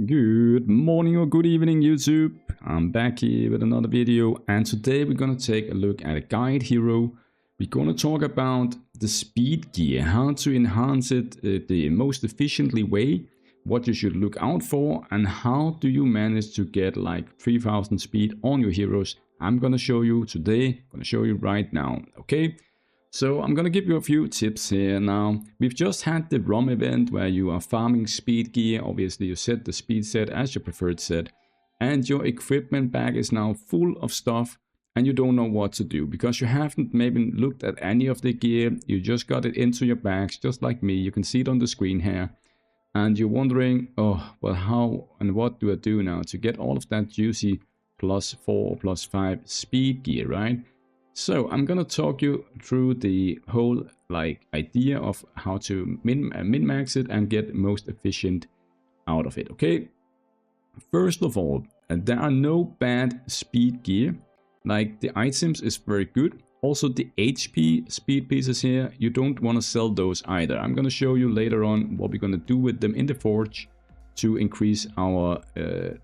Good morning or good evening YouTube. I'm back here with another video, and today we're gonna take a look at a guide hero. We're gonna talk about the speed gear, how to enhance it the most efficiently way, what you should look out for, and how do you manage to get like 3000 speed on your heroes. I'm gonna show you today, gonna show you right now, okay? So I'm gonna give you a few tips here now. We've just had the ROM event where you are farming speed gear. Obviously you set the speed set as your preferred set, and your equipment bag is now full of stuff and you don't know what to do because you haven't maybe looked at any of the gear. You just got it into your bags just like me. You can see it on the screen here and you're wondering, oh well, how and what do I do now to get all of that juicy +4 or +5 speed gear, right? So I'm gonna talk you through the whole idea of how to min-max it and get most efficient out of it, okay? First of all, there are no bad speed gear. Like the items is very good. Also the HP speed pieces here, you don't want to sell those either. I'm gonna show you later on what we're gonna do with them in the forge to increase our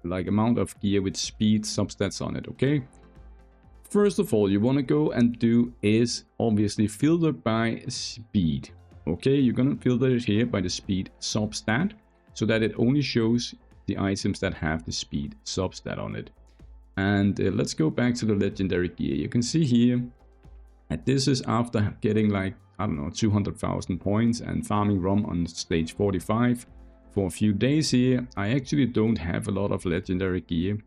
amount of gear with speed substats on it, okay? First of all, you want to go and do is obviously filter by speed. Okay, you're going to filter it here by the speed substat so that it only shows the items that have the speed substat on it. And let's go back to the legendary gear. You can see here that this is after getting like, I don't know, 200,000 points and farming ROM on stage 45 for a few days here. I actually don't have a lot of legendary gear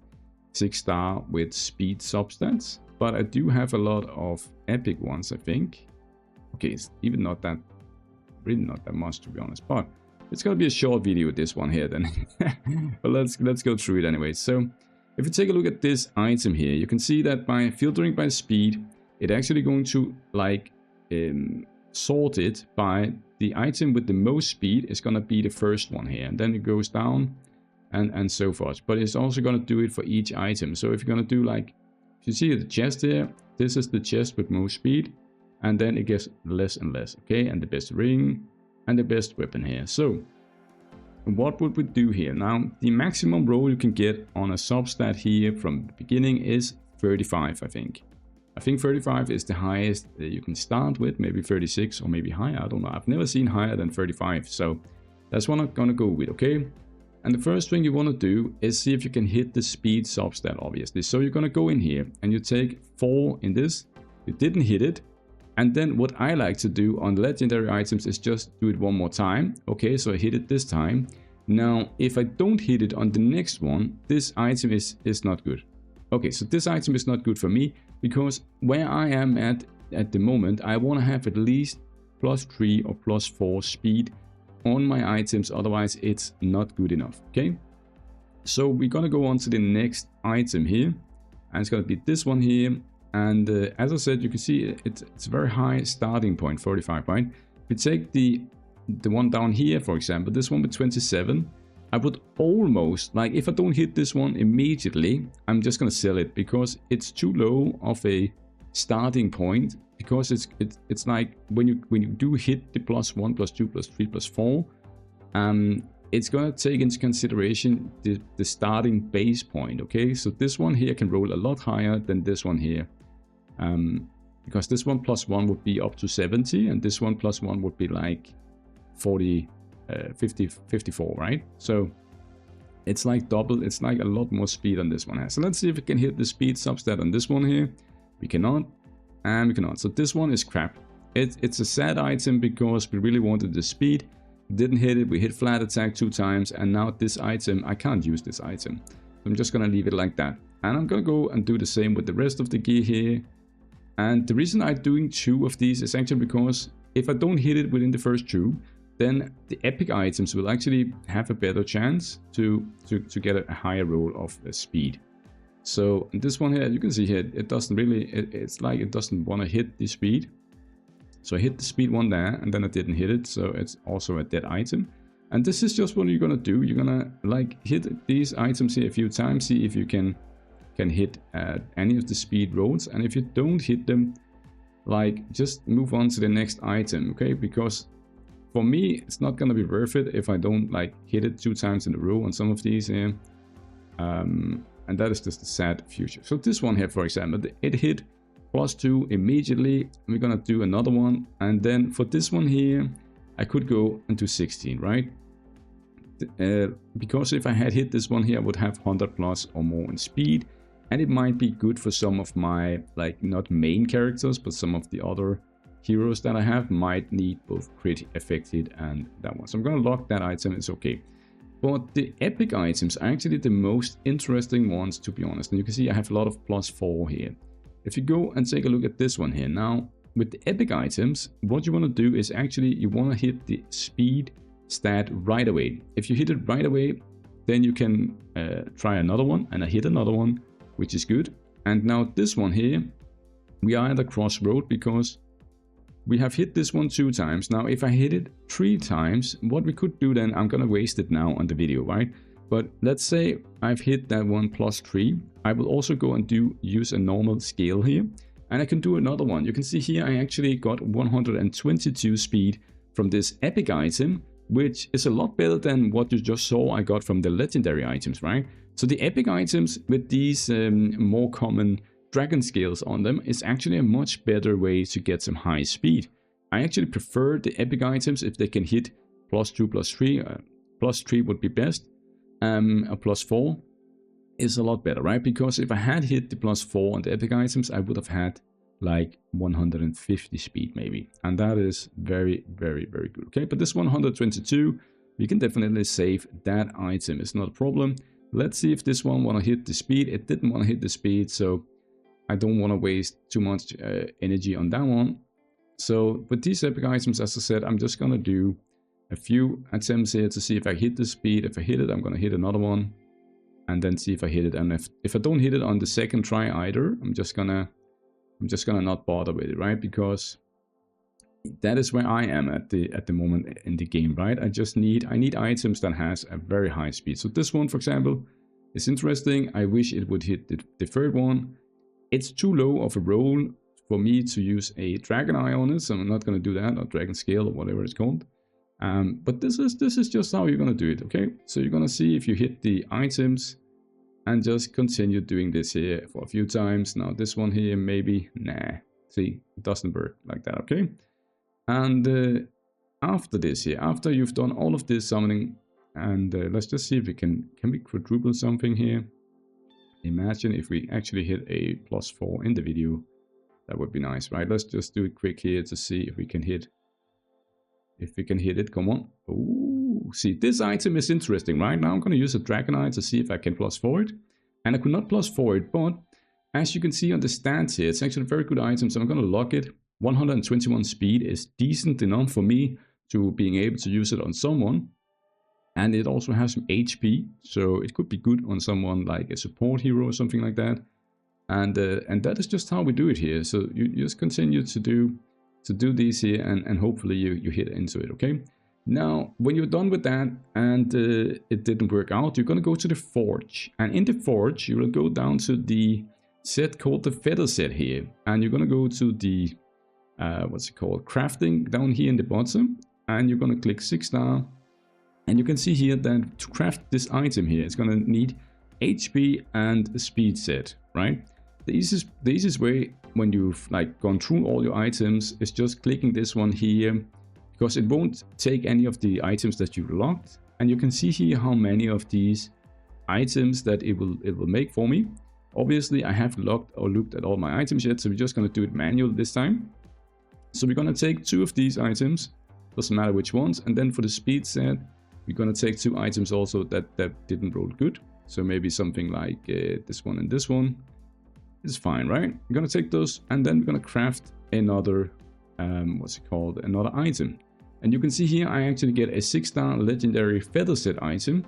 6-star with speed substats, but I do have a lot of epic ones, I think. Okay, it's even not that, really not that much to be honest, but it's gonna be a short video, this one here then. But let's go through it anyway. So if you take a look at this item here, you can see that by filtering by speed, it actually going to sort it by the item with the most speed is gonna be the first one here, and then it goes down and so forth. But it's also gonna do it for each item. So if you're gonna do like, if you see the chest here, this is the chest with most speed, and then it gets less and less, okay? And the best ring and the best weapon here. So what would we do here? Now, the maximum roll you can get on a substat here from the beginning is 35, I think. I think 35 is the highest you can start with, maybe 36 or maybe higher, I don't know. I've never seen higher than 35, so that's what I'm gonna go with, okay? And the first thing you want to do is see if you can hit the speed substat, obviously. So you're going to go in here and you take 4 in this. You didn't hit it. And then what I like to do on legendary items is just do it one more time. Okay, so I hit it this time. Now, if I don't hit it on the next one, this item is not good. Okay, so this item is not good for me because where I am at the moment, I want to have at least +3 or +4 speed on my items, otherwise it's not good enough, okay? So we're gonna go on to the next item here, and it's gonna be this one here. And as I said, you can see it's a very high starting point, 45, right? If you take the one down here, for example, this one with 27, I would almost, like if I don't hit this one immediately, I'm just gonna sell it because it's too low of a starting point. Because it's like when you do hit the +1, +2, +3, +4, it's gonna take into consideration the starting base point. Okay, so this one here can roll a lot higher than this one here, because this one +1 would be up to 70, and this one +1 would be like 40, 50, 54, right? So it's like double. It's like a lot more speed on this one here. So let's see if we can hit the speed substat on this one here. We cannot. And we cannot. So this one is crap. It's a sad item because we really wanted the speed. Didn't hit it. We hit flat attack 2 times. And now this item, I can't use this item. So I'm just going to leave it like that. And I'm going to go and do the same with the rest of the gear here. And the reason I'm doing 2 of these is actually because if I don't hit it within the first 2, then the epic items will actually have a better chance to get a higher roll of speed. So this one here, you can see here, it doesn't really, it's like it doesn't want to hit the speed. So I hit the speed one there and then I didn't hit it. So it's also a dead item. And this is just what you're going to do. You're going to like hit these items here a few times. See if you can hit any of the speed rolls. And if you don't hit them, like just move on to the next item. Okay, because for me, it's not gonna be worth it if I don't like hit it 2 times in a row on some of these here. And that is just a sad future. So this one here, for example, it hit +2 immediately. We're gonna do another one, and then for this one here, I could go into 16, right? Because if I had hit this one here, I would have 100 plus or more in speed, and it might be good for some of my, like, not main characters, but some of the other heroes that I have might need both crit affected and that one. So I'm gonna lock that item, it's okay. But the epic items are actually the most interesting ones, to be honest. And you can see I have a lot of +4 here. If you go and take a look at this one here, now with the epic items, what you want to do is actually you want to hit the speed stat right away. If you hit it right away, then you can try another one, and I hit another one, which is good. And now this one here, we are at a crossroad because we have hit this one 2 times. Now, if I hit it 3 times, what we could do then, I'm gonna waste it now on the video, right? But let's say I've hit that one +3. I will also go and use a normal scale here, and I can do another one. You can see here I actually got 122 speed from this epic item, which is a lot better than what you just saw I got from the legendary items, right? So the epic items with these more common dragon scales on them is actually a much better way to get some high speed. I actually prefer the epic items if they can hit +2, +3. +3 would be best. A +4 is a lot better, right? Because if I had hit the +4 on the epic items, I would have had like 150 speed maybe. And that is very, very, very good. Okay, but this 122, we can definitely save that item. It's not a problem. Let's see if this one want to hit the speed. It didn't want to hit the speed, so I don't want to waste too much energy on that one. So with these epic items, as I said, I'm just going to do a few attempts here to see if I hit the speed. If I hit it, I'm going to hit another one and then see if I hit it. And if I don't hit it on the second try either, I'm just gonna not bother with it, right? Because that is where I am at the moment in the game, right? I need items that has a very high speed. So this one, for example, is interesting. I wish it would hit the third one. It's too low of a roll for me to use a dragon eye on it, so I'm not going to do that, or dragon scale, or whatever it's called. But this is just how you're going to do it, okay? So you're going to see if you hit the items and just continue doing this here for a few times. Now this one here, maybe, nah, see, it doesn't work like that, okay? And after this here, after you've done all of this summoning, and let's just see if we can we quadruple something here? Imagine if we actually hit a +4 in the video. That would be nice, right? Let's just do it quick here to see if we can hit. If we can hit it, come on. Ooh, see, this item is interesting, right? Now I'm going to use a dragon eye to see if I can +4 it. And I could not +4 it, but as you can see on the stats here, it's actually a very good item, so I'm going to lock it. 121 speed is decent enough for me to being able to use it on someone. And it also has some HP, so it could be good on someone like a support hero or something like that. And that is just how we do it here. So you just continue to do these here, and hopefully you hit into it, okay? Now, when you're done with that and it didn't work out, you're going to go to the forge. And in the forge, you will go down to the set called the feather set here. And you're going to go to the, what's it called, crafting down here in the bottom. And you're going to click 6-star. And you can see here that to craft this item here, it's going to need HP and a speed set, right? The easiest way when you've like gone through all your items is just clicking this one here, because it won't take any of the items that you've locked. And you can see here how many of these items that it will make for me. Obviously, I have locked or looked at all my items yet, so we're just going to do it manual this time. So we're going to take 2 of these items, doesn't matter which ones, and then for the speed set, we're going to take 2 items also that didn't roll good. So maybe something like this one and this one. It's fine, right? We're going to take those, and then we're going to craft another, what's it called, another item. And you can see here I actually get a 6-star legendary feather set item.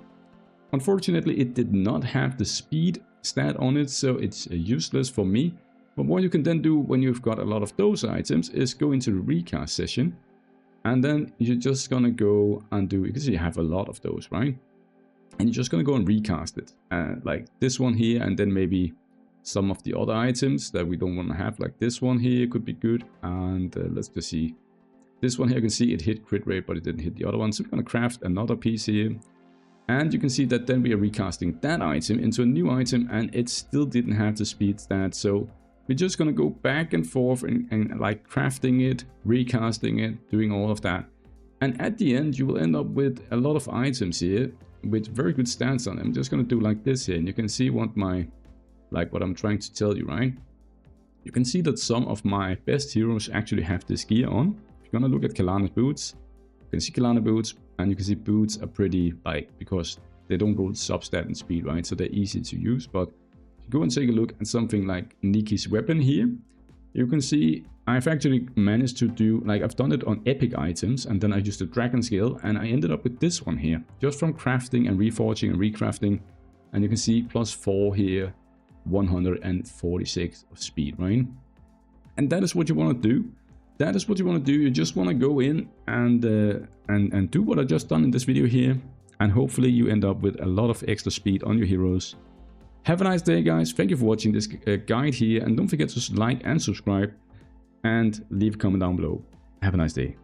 Unfortunately, it did not have the speed stat on it, so it's useless for me. But what you can then do when you've got a lot of those items is go into the recast session. And then you're just going to go and do, because you have a lot of those, right? And you're just going to go and recast it. Like this one here, and then maybe some of the other items that we don't want to have, like this one here could be good. And let's just see. This one here, you can see it hit crit rate, but it didn't hit the other one. So we're going to craft another piece here. And you can see that then we are recasting that item into a new item, and it still didn't have the speed stat. So we're just going to go back and forth and like crafting it, recasting it, doing all of that. And at the end, you will end up with a lot of items here with very good stats on them. I'm just going to do like this here, and you can see what I'm trying to tell you, right? You can see that some of my best heroes actually have this gear on. If you're going to look at Kalana's boots, you can see Kalana boots, and you can see boots are pretty, like, because they don't go substat in speed, right? So they're easy to use. But if you go and take a look at something like Niki's weapon here, you can see I've actually managed to do, like, I've done it on epic items, and then I used the dragon skill, and I ended up with this one here, just from crafting and reforging and recrafting. And you can see +4 here, 146 of speed, right? And that is what you want to do. That is what you want to do. You just want to go in and do what I just done in this video here, and hopefully you end up with a lot of extra speed on your heroes. Have a nice day, guys. Thank you for watching this guide here, and don't forget to like and subscribe and leave a comment down below. Have a nice day.